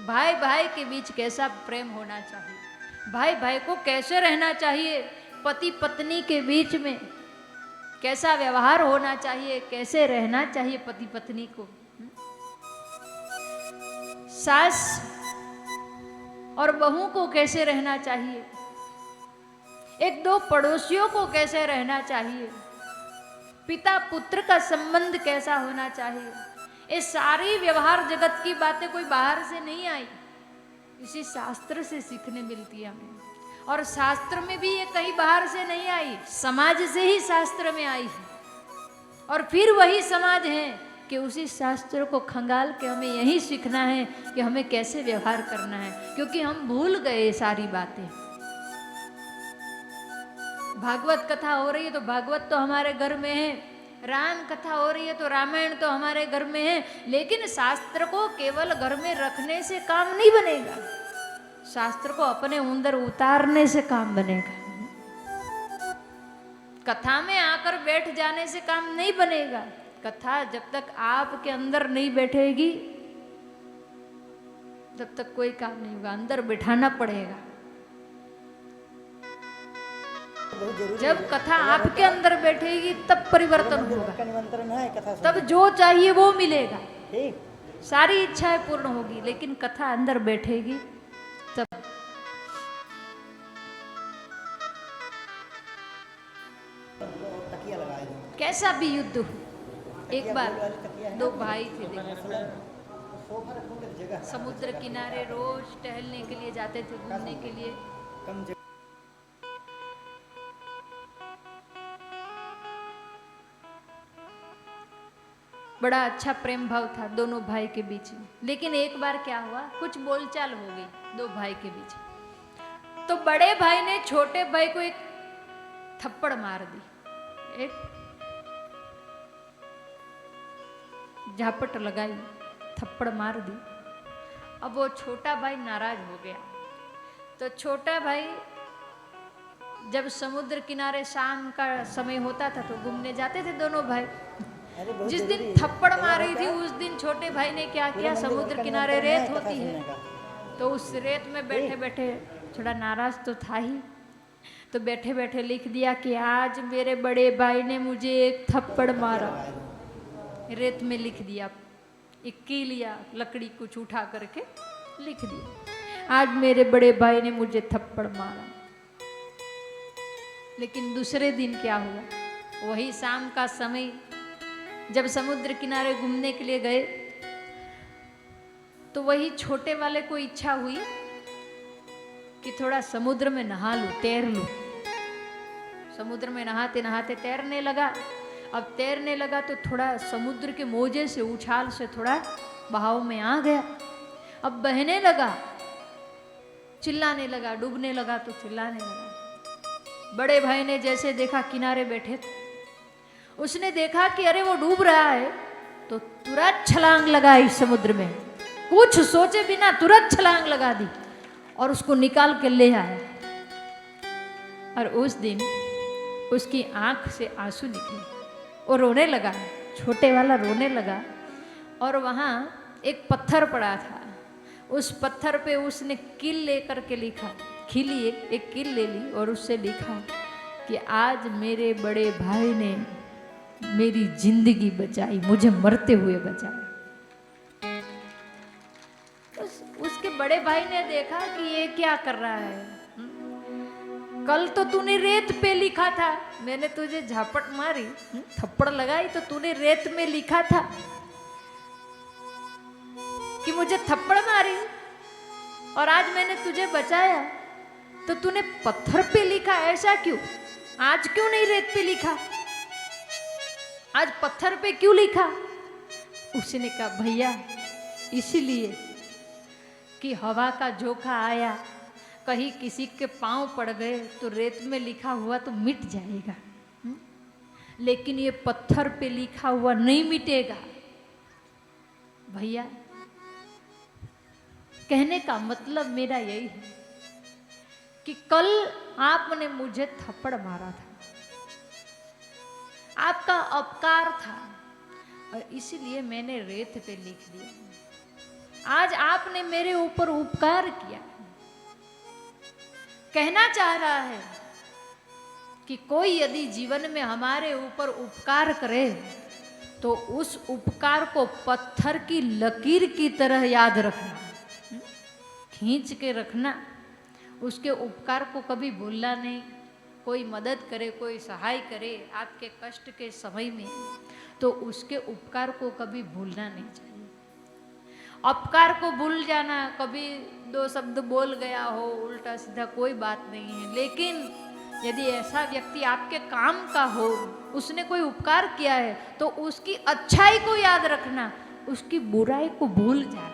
भाई भाई के बीच कैसा प्रेम होना चाहिए, भाई भाई को कैसे रहना चाहिए, पति पत्नी के बीच में कैसा व्यवहार होना चाहिए, कैसे रहना चाहिए पति पत्नी को, सास और बहू को कैसे रहना चाहिए, एक दो पड़ोसियों को कैसे रहना चाहिए, पिता पुत्र का संबंध कैसा होना चाहिए, ये सारी व्यवहार जगत की बातें कोई बाहर से नहीं आई, इसी शास्त्र से सीखने मिलती है हमें। और शास्त्र में भी ये कहीं बाहर से नहीं आई, समाज से ही शास्त्र में आई है। और फिर वही समाज है कि उसी शास्त्र को खंगाल के हमें यही सीखना है कि हमें कैसे व्यवहार करना है, क्योंकि हम भूल गए सारी बातें। भागवत कथा हो रही है तो भागवत तो हमारे घर में है, राम कथा हो रही है तो रामायण तो हमारे घर में है, लेकिन शास्त्र को केवल घर में रखने से काम नहीं बनेगा, शास्त्र को अपने अंदर उतारने से काम बनेगा। कथा में आकर बैठ जाने से काम नहीं बनेगा, कथा जब तक आपके अंदर नहीं बैठेगी तब तक कोई काम नहीं होगा, अंदर बिठाना पड़ेगा। जब कथा आपके अंदर बैठेगी तब परिवर्तन होगा, तब जो चाहिए वो मिलेगा, सारी इच्छाएं पूर्ण होगी, लेकिन कथा अंदर बैठेगी तब। कैसा भी युद्ध हो, एक बार दो भाई थे, समुद्र किनारे रोज टहलने के लिए जाते थे, घूमने के लिए। बड़ा अच्छा प्रेम भाव था दोनों भाई के बीच में, लेकिन एक बार क्या हुआ, कुछ बोलचाल हो गई दो भाई के बीच, तो बड़े भाई ने छोटे भाई को एक थप्पड़ मार दी, एक झापट लगाई, थप्पड़ मार दी। अब वो छोटा भाई नाराज हो गया, तो छोटा भाई जब समुद्र किनारे शाम का समय होता था तो घूमने जाते थे दोनों भाई। जिस दिन थप्पड़ मारी थी उस दिन छोटे भाई ने क्या किया, समुद्र किनारे रेत होती है, तो उस रेत में बैठे बैठे, थोड़ा नाराज तो था ही, तो बैठे बैठे लिख दिया कि आज मेरे बड़े भाई ने मुझे एक थप्पड़ मारा। रेत में लिख दिया, एक कीलिया लकड़ी कुछ उठा करके लिख दिया, आज मेरे बड़े भाई ने मुझे थप्पड़ मारा। लेकिन दूसरे दिन क्या हुआ, वही शाम का समय जब समुद्र किनारे घूमने के लिए गए, तो वही छोटे वाले को इच्छा हुई कि थोड़ा समुद्र में नहा लूं, तैर लूं। समुद्र में नहाते नहाते तैरने लगा। अब तैरने लगा तो थोड़ा समुद्र के मोजे से, उछाल से थोड़ा बहाव में आ गया। अब बहने लगा, चिल्लाने लगा, डूबने लगा तो चिल्लाने लगा। बड़े भाई ने जैसे देखा किनारे बैठे, उसने देखा कि अरे वो डूब रहा है, तो तुरंत छलांग लगाई समुद्र में, कुछ सोचे बिना तुरंत छलांग लगा दी और उसको निकाल के ले आया। और उस दिन उसकी आंख से आंसू निकले, वो रोने लगा, छोटे वाला रोने लगा। और वहाँ एक पत्थर पड़ा था, उस पत्थर पे उसने कील लेकर के लिखा, खिली एक कील ले ली और उससे लिखा कि आज मेरे बड़े भाई ने मेरी जिंदगी बचाई, मुझे मरते हुए बचाया। उसके बड़े भाई ने देखा कि ये क्या कर रहा है, कल तो तूने रेत पे लिखा था, मैंने तुझे झापट मारी, थप्पड़ लगाई तो तूने रेत में लिखा था कि मुझे थप्पड़ मारी, और आज मैंने तुझे बचाया तो तूने पत्थर पे लिखा, ऐसा क्यों? आज क्यों नहीं रेत पे लिखा, आज पत्थर पे क्यों लिखा? उसने कहा भैया इसीलिए कि हवा का झोंका आया, कहीं किसी के पांव पड़ गए तो रेत में लिखा हुआ तो मिट जाएगा, लेकिन ये पत्थर पे लिखा हुआ नहीं मिटेगा। भैया कहने का मतलब मेरा यही है कि कल आपने मुझे थप्पड़ मारा था, आपका अपकार था, और इसीलिए मैंने रेत पे लिख दिया। आज आपने मेरे ऊपर उपकार किया। कहना चाह रहा है कि कोई यदि जीवन में हमारे ऊपर उपकार करे तो उस उपकार को पत्थर की लकीर की तरह याद रखना, खींच के रखना, उसके उपकार को कभी भूलना नहीं। कोई मदद करे, कोई सहाय करे आपके कष्ट के समय में, तो उसके उपकार को कभी भूलना नहीं चाहिए। अपकार को भूल जाना, कभी दो शब्द बोल गया हो उल्टा सीधा, कोई बात नहीं है, लेकिन यदि ऐसा व्यक्ति आपके काम का हो, उसने कोई उपकार किया है, तो उसकी अच्छाई को याद रखना, उसकी बुराई को भूल जाना।